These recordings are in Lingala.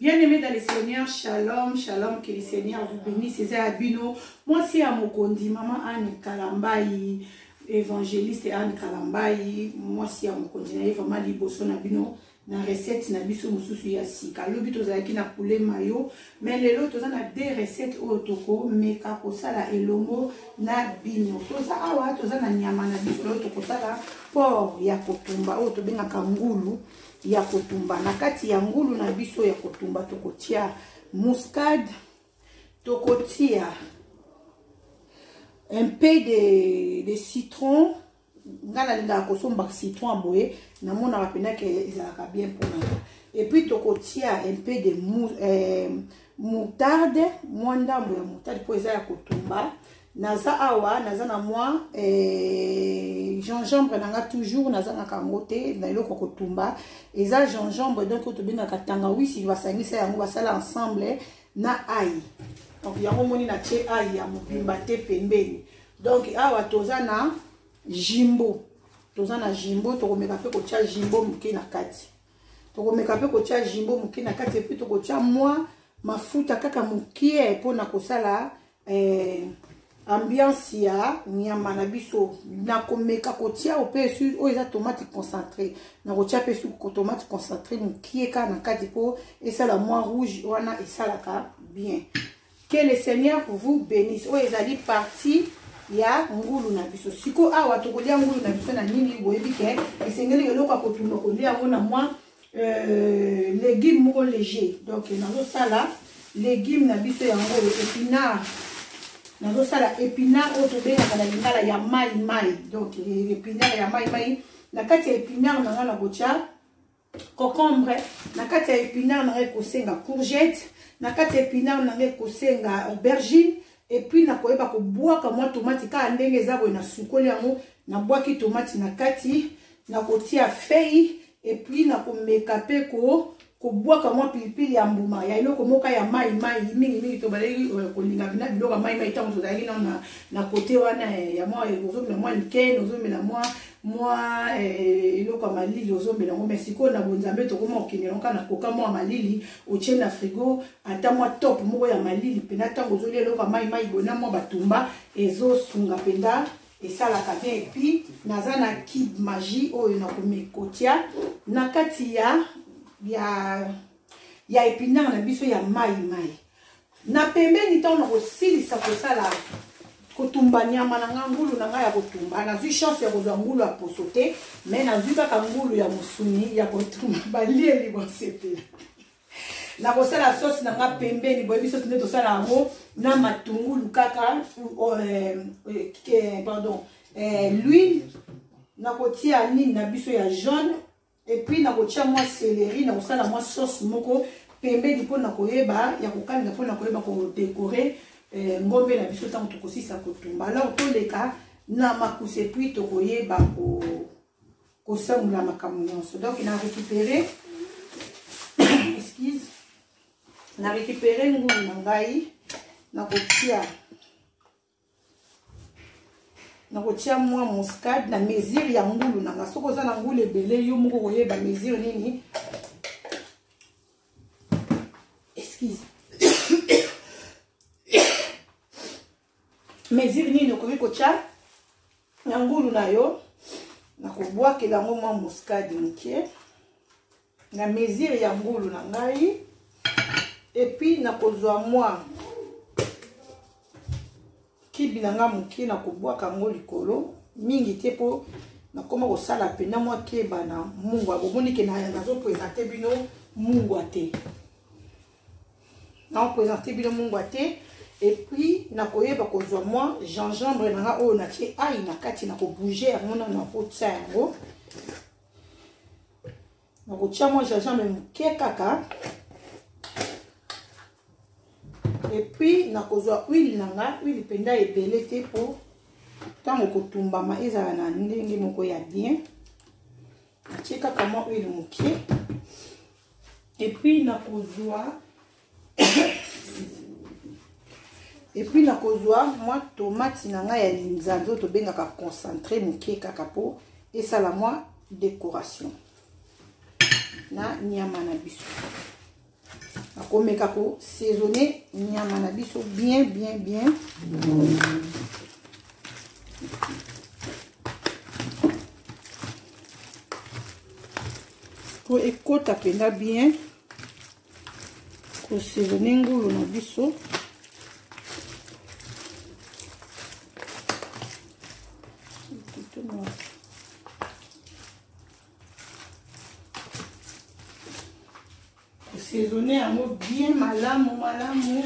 Bien-aimés dans le Seigneur, shalom, shalom, que le Seigneur vous bénisse. C'est Abino. Moi, c'est à Mokondi, maman Anne Kalambaï, évangéliste Anne Kalambaï. Moi, c'est à Mokondi, vraiment liboso Abino. Na recette na biso mususu ya sika. Lobi tozalaki na poulet mayo, mais lelo tozana deux recettes au toko, mais kako sala elongo na bino. Toza awa tozana nyama na biso lelo toko sala porc ya kotumba o tobenga kangulu. Ya kotumba na kati ya ngulu na biso ya kotumba tokotia muscade, tokotia un peu de citron, ngala linga kosomba citron aboye na mona rapena ke ezalaka bien pour moi. Et puis tokotia un peu de moutarde, mwanda mbo ya moutarde po eza ya kotumba. Naza awa, naza na moi gingembre nanga toujours naza na kangote na eloko kotumba. Eza gingembre donc to benga katangawisi basangisa yango basala ensemble na ail. Donc yango moni na tie ail ya mobimba te pembeni. Donc awa toza na jimbo. Toza na jimbo tokomeka pe kotia jimbo muke na kati. Tokomeka pe kotia jimbo muke na kati et puis tokotia moi mafuta kaka mukie pona kosala ambiance ya nyama na biso na komeka kotia opesu o eza tomate concentré na kotia pesu ko tomate concentré mukie ka na kati po esala moi rouge wana esalaka bien. Que le Seigneur vous bénisse. O ezali partie ya ngulu na biso siko awa tokolia ngulu na biso na nini boyebi ke esengeli eloko kotumba kolia ngona moi légumes moko léger. Donc nazo sala légumes na biso ya ngolo épinard. Nazo sala épinard auto benga na lingala ya mai mai. Donc épinard ya mai mai na kati ya épinard na ngala gocha concombre, na kati ya épinard na kosenga courgette, na kati ya épinard na kosenga aubergine. Et puis na koyeba ko boaka mwa tomate ka ndenge eza boye na sukoli yango na boaki tomate na kati na kotia feuille et puis na komeka pe ko boaka mwa pilipili ya mbuma ya eloko moka ya mai mai mingi to baleli kolinga bina biloko mai mai tango tozali na côté wana ya mwa ozomela mwa likene ozomela mwa eloko malili ozomela ngo mesiko na bonzambe to koma okinelonka na koka mwa malili otie na frigo ata mwa top moko ya malili pena tango ozoli eloko mai mai bona mwa batumba ezosunga penda esalaka bien. Et puis naza na kid magie oyo na komekotia na kati ya épinard na biso ya mai mai na pembeni ntango na kosilisa kosala kotumba nyama na ngulu na ya kotumba nazwi chance ya kozwa ngulu ya poso te mais nazwi kaka ngulu ya musuni ya kotumba balieli bosepela na kosala sauce na nga pembeni boyebi sauce nde tosala yango na matungulu kaka pardon l'huile na kotia nini na biso ya jaune. Et puis na kotia moi céleri na kosala moi sauce moko pembeni mpo na koyeba ya kokalinga mpo na koyeba ko décorer ngombe na biso tango tokosisa kotumba. Alors toleka na makuse puis tokoyeba kosangola makambo nyonso. Donc na récupérer excuse na récupérer ngulu na ngai na kotia mwa muscade na mesure ya ngulu na nga soko za na ngulu ebele yo moko koyeba mesure nini excuse mesure nini okoki kotia na ngulu na yo na kobwakela ngo mwa muscade moke na mesure ya ngulu na ngai. Et puis na kozwa mwa kibi na nga moke na kobwaka ngo likolo mingi te po na koma kosala pena mwa keba na mungwa bomoni ke nazo présenter bino mungwa te na présenter bino mungwa te. Et puis na koyeba kozwa mwa gingembre na nga oyo na tie ai na kati na ko bouger yango na kotia yango na kotia mwa gingembre moke kaka. Et puis na kozwa huile nanga huile penda ebele te po tango kotumbama ezala na ndenge moko ya bien. Atie kaka mwa huile moke. Et puis na kozwa mwa tomate nanga ya linzanzo to bengaka concentré moke kaka po esala mwa décoration na nyama na biso. komeka ko saisonner nyama na biso bien. Pour ekota penda bien ko saisonner ngulu na biso. Saisonner yango bien malamu.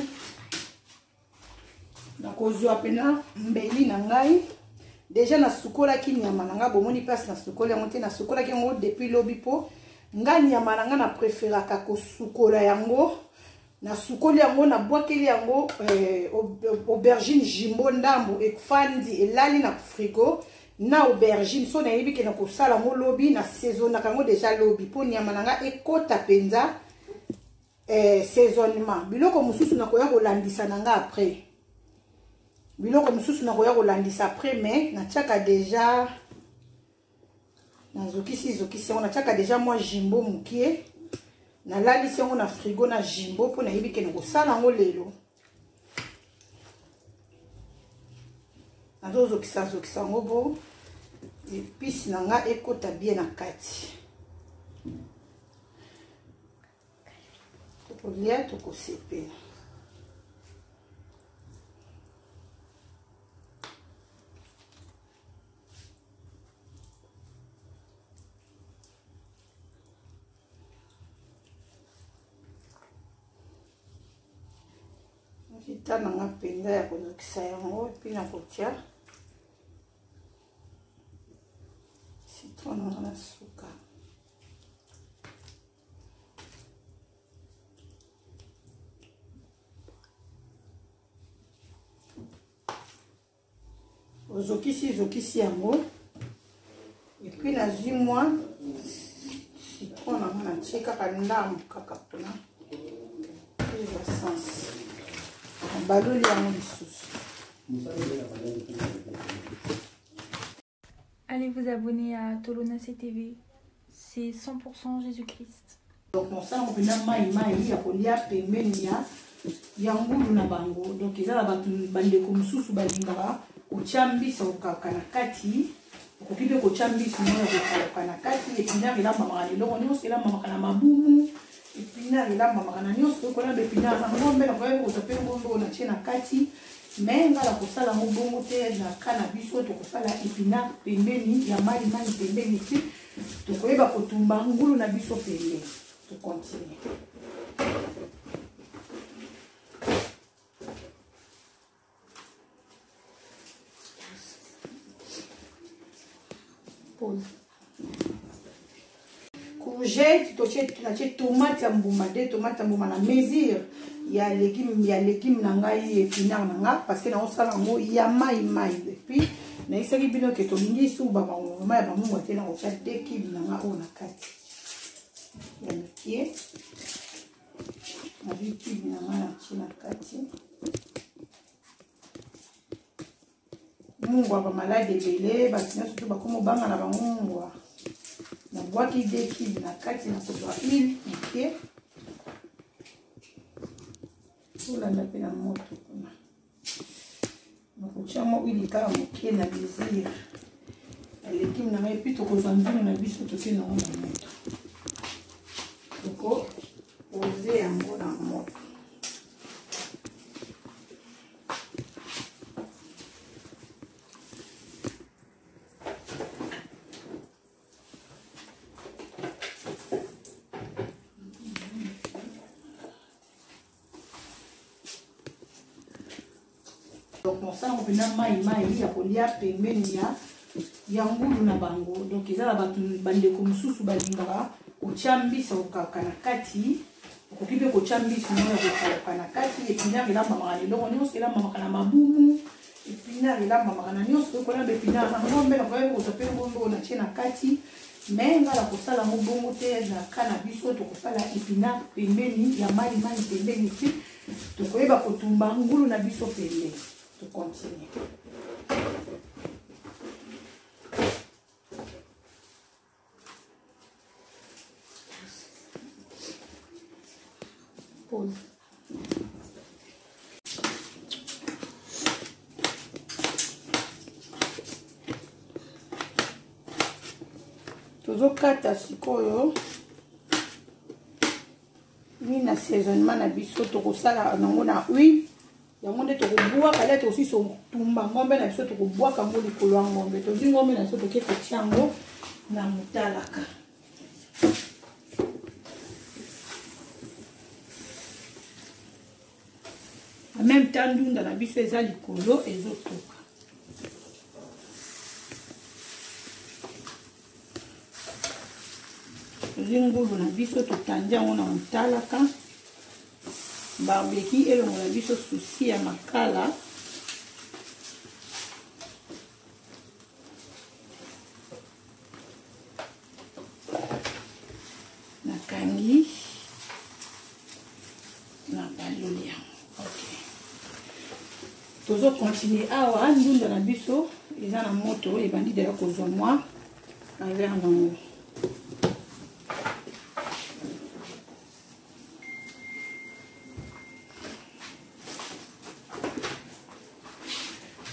Nakozwa pena mbeli na ngai. Déjà na sukola ki nyama na nga bomoni place na sukola yango te na sukola ki yango depuis lobi po nga nyama na nga na préféraka ko sukola yango. Na sukola yango na boakeli yango aubergine jimbo ndambo ekfandi elali na frigo na aubergine so na yebi ke na kosala yango lobi na saison na kango déjà lobi po nyama na nga ekota penza saisonnement. Biloko mususu na koya kolandisa nanga après. Biloko mususu na koya kolandisa après mais na tiaka déjà na zokisi on tiaka déjà moi jimbo mukie na lalisi yango na frigo na jimbo po na yebi ke na kosala yango lelo. Na zokisa yango bo épice nanga ekota bien na kati. Tokolia tokosepe. Kita nanga penda ya kozokisa yango epi na kotia citron nanga na suka. Zokisi yango et puis na zwi mwa citron nanga na tie kaka ndambu kaka mpona essence baloli yango lisusu. Allez vous abonner à Tolonacé TV, c'est 100% Jésus-Christ. Donc mon sang on a mai ya kolia pembeni ya ngulu na bango. Donc ezala batu bande ko mususu balingaka ochambisa okaka na kati okokipe ko chambisa mo okaka na kati epinari la mama lelo nyonso la mama kana mabumu epinari la mama kana nyonso ko la epinari na ngombe na kwa ko tape ngombe na tia na kati menga la kosala mo bongo te na kana biso to kosala epinari pembeni ya mali pembeni ti to koyeba kotumba ngulu na biso pembeni. To continue. Pause. Courgette, tu tomate ya mbuma de tomate ya mbuma na mesure ya légume na ngai épinard na nga parce que na osala ngo ya mai et puis na isaki bino ke to lingi su ba mama ya bamungu te na ocha de kibi na nga o na kati ya mikie na kibi na nga na china kati mungwa ba malade ebele batina surtout bakomo banga na bangungwa na bwaki de kibi na kati na kozwa huile mikie olanda mpe na moto kuna nakotia mo huile kaka mokie na désir ya légume na ngai epuis tokozwa nzungu na biso toke nango na moto toko oze yango na moto. Donc mon sang on a mai ya kolia pembeni ya ngulu na bango. Donc ezala batu bande ko mususu balingaka ochambisa okaka na kati okokipe ko chambisa mo okaka na kati epinari la mama lelo nyonso la mama kana mabumu epinari la mama kana nyonso ko la epinari na ngombe na kwa ko tape ngombe na tia na kati menga la kosala mo bongo te na kana biso to kosala epinari pembeni ya mali pembeni ti to koyeba kotumba ngulu na biso pembeni. To continue. pause. Tozokata sikoyo na assaisonnement na biso tokosala nango na huile yango nde tokobwaka le tosi sotumba ngombe na biso tokobwaka ngo likolo ya ngombe tozwi ngombe na biso toke kotia yango na motalaka. En même temps ndunda na biso eza likolo ezotoka. Ngulu na biso totandi yango na motalaka. Barbecue elongo na biso susi ya makala. Nakangi na baloli yango. Ok. Tozo continuer awa ndunda na biso eza na moto ebandi deya kozwa mwa avers nango.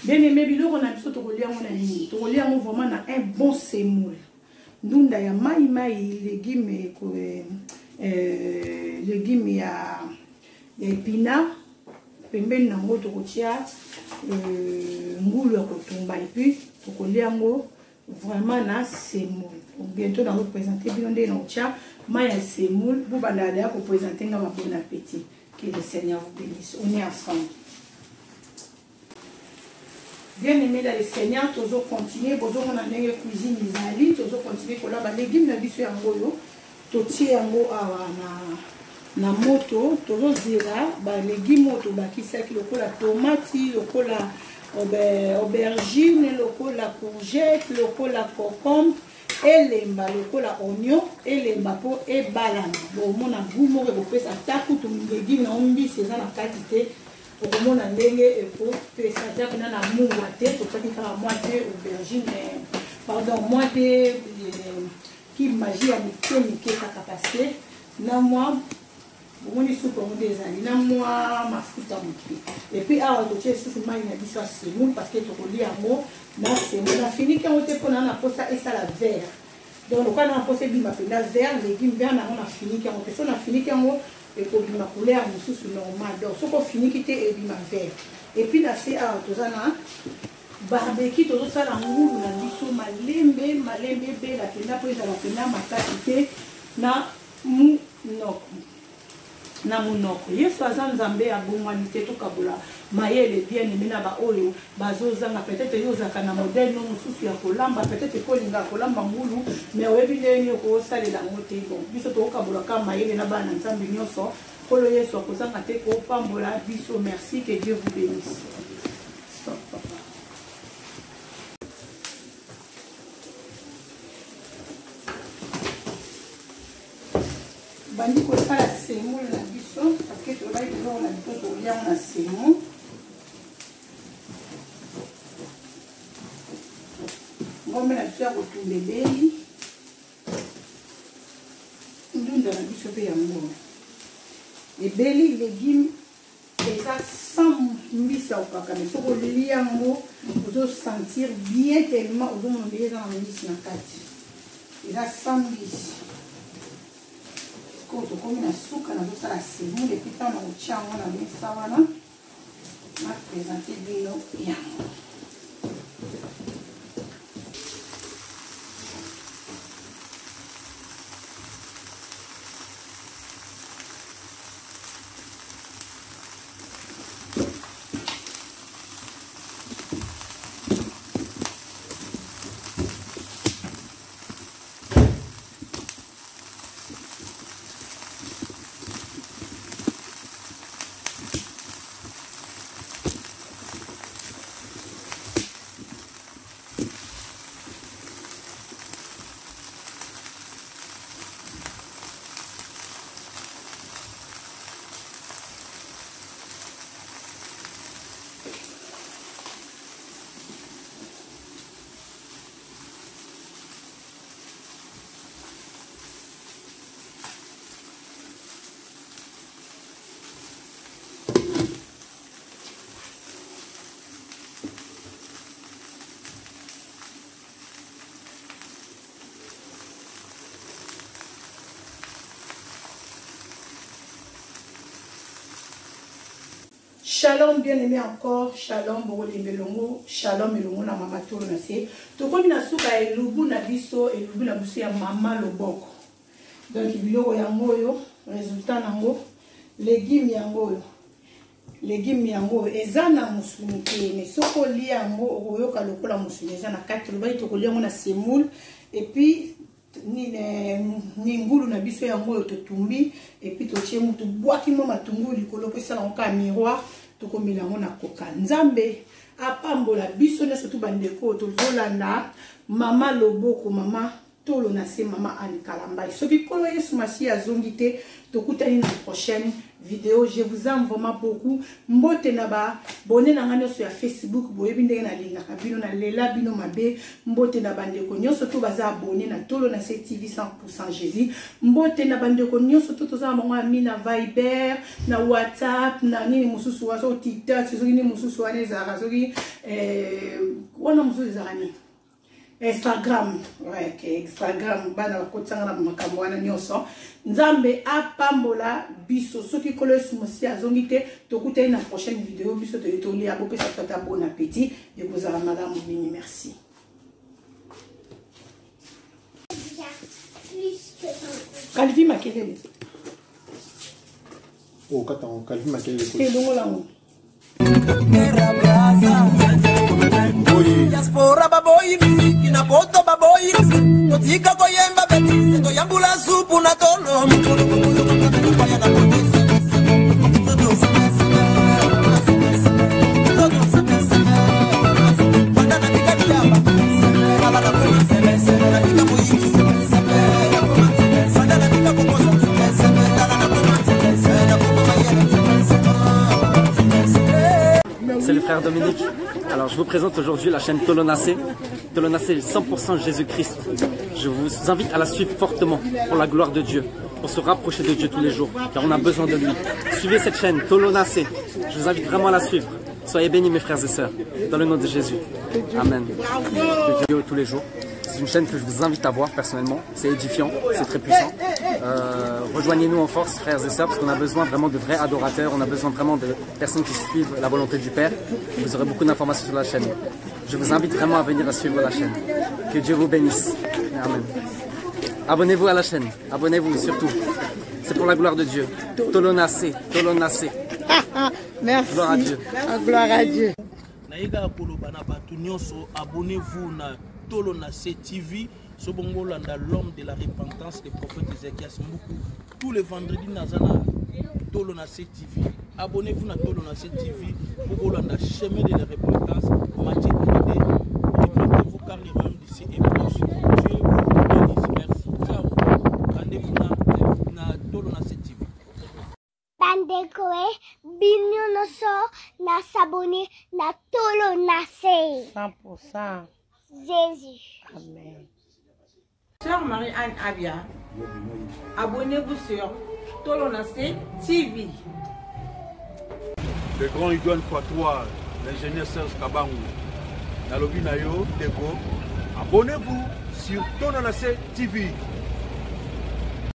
Bien aimé biloko na biso tokolia yango na nini? Tokolia yango vraiment na un bon semoule. Ndunda ya mai légume légume ya épinard pembeni nango tokotia ngulu ya kotumba et puis tokolia yango vraiment na semoule. Bientôt dans vous présenter bino nde na otia mai ya semoule pour banda ya ko présenter nga ba bon appétit. Que le Seigneur vous bénisse. On est ensemble. Bien aimé dans le Seigneur, toujours continuer, toujours on a une cuisine isali, toujours continuer pour là les légumes na biso yango yo, totie yango na moto, toujours zira, ba légumes moto ba kisaki lokola tomate, lokola aubergine, lokola courgette, lokola concombre, elemba lokola oignon, elemba po e balana. Bon mona goût mo ko pesa taku to légumes na ombi c'est ça la quantité. Pour que mon andenge pour pesa dia kuna na muwa te to paki ka moitié aubergine pardon moitié qui magie à mike kaka passer na moi bomoni soupe on des années na moi mafuta muki et puis awa to tche soupe mai na biso semoule parce que to kolia mo na semoule na fini quand on te pona na posa et ça la vert donc quand on a posé bima penda vert légumes vert na on a fini quand on a fini quand et pour ma couleur sous normal donc ce qu'on finit quitter et bima vert et puis là c'est à tozana barbecue tozo sala ngulu na biso malembe be la pena po za la pena makatite na munoko na munoko yesu aza nzambe ya bomwani te tokabola mayele bien aimé na ba oyo bazozanga peut-être yozaka na modèle no mususu ya kolamba peut-être kolinga kolamba ngulu mais oyebi ndenge ko salela ngote bon biso tokabola ka mayele na bana nzambe nyonso kolo yesu akozanga te ko pambola biso. Merci, que Dieu vous bénisse. Stop, papa. Bandi ko sala semoule na biso parce que to lai ko na biso to lia na semoule. Ngombe na biso ko tumbebeli. Ndunda na biso pe ya ngombe. Les belly légumes et ça sans mbisi au kaka mais faut que yango vous sentir bien tellement vous m'embêtez dans la mbisi na kati et ça sans mbisi ko to komi na suka na zo sala semoule et puis tant na otia ngo na mesa wana ma présenter bino yango. Shalom, bien-aimé encore. Shalom, Borodembelongo. Shalom, Elongo na mama tolo na se. Tokomi na suka elubu na biso na biso ya mama loboko. Donc biloko yango yo, résultat nango, légumes yango yo. Légumes yango eza na musuni te, mais soko li yango oyoka lokola musuni eza na 4 lobai to kolia na semoule et puis ni ngulu na biso yango yo totumbi et puis to tie mutu bwaki mo matungu likolo pesa na ka miroir to komela ngo na koka nzambe apambola biso na surtout bandeko to zolanda mama loboko mama tolo na se mama Anne Kalambai. Soki kolo Yesu Masi azongi te tokutani na prochaine vidéo. Je vous aime vraiment beaucoup. Mbote na ba bonne na ngano sur Facebook boyebi ndenge na linga kabino na lela bino mabe mbote na bandeko nyonso to baza abonné na tolo na TV 100% Jésus. Mbote na bandeko nyonso to toza mangwa mina Viber na WhatsApp na nini mususu waso TikTok soki ni mususu wane za soki wana mususu za nini Instagram, ouais, okay. Instagram, bana bakotanga na makambo wana nyonso. Nzambe apambola biso soki kolo Yesu Masi azongi te tokutani na prochaine vidéo biso to yetoli abope sa tata bon appétit et vous avez madame Mini merci. Calvi makelele. Oh kata on calvi makelele. C'est longo lango. Diaspora baboyi muziki na poto baboyi notika koyemba beti to yambula supu na tolo kwaya na potesi C'est le frère Dominique. Alors je vous présente aujourd'hui la chaîne Tolonacé. Tolonacé 100% Jésus-Christ. Je vous invite à la suivre fortement pour la gloire de Dieu, pour se rapprocher de Dieu tous les jours, car on a besoin de lui. Suivez cette chaîne Tolonacé. Je vous invite vraiment à la suivre. Soyez bénis mes frères et sœurs, dans le nom de Jésus. Amen. Que Dieu tous les jours. C'est une chaîne que je vous invite à voir personnellement. C'est édifiant, c'est très puissant. Rejoignez-nous en force, frères et sœurs, parce qu'on a besoin vraiment de vrais adorateurs. On a besoin vraiment de personnes qui suivent la volonté du Père. Vous aurez beaucoup d'informations sur la chaîne. Je vous invite vraiment à venir à suivre la chaîne. Que Dieu vous bénisse. Amen. Abonnez-vous à la chaîne. Abonnez-vous surtout. C'est pour la gloire de Dieu. Tolonacé, Tolonacé. Merci. Gloire à Dieu. Gloire à Dieu. Abonnez-vous à Tolonacé TV. Sobongo landa l'homme de la repentance, le prophète Ézéchias Mboukou. Tous les vendredis nazana Tolonacé TV. Abonnez-vous à Tolonacé TV pour landa chemin de la repentance. Matthieu 3D. Répondez-vous car le royaume d'ici est proche. Dieu vous bénisse. Merci. Ciao. Rendez-vous na Tolonacé TV. Bandekoe, Bignonoso, na s'abonner na Tolonacé. 100%. Jésus. Amen. Sœur Marie-Anne Abia, abonnez-vous sur Tolonacé TV. Le grand Idoine Fatois, l'ingénieur Serge Kabangou, Nalobi Nayo, Tego, abonnez-vous sur Tolonacé TV.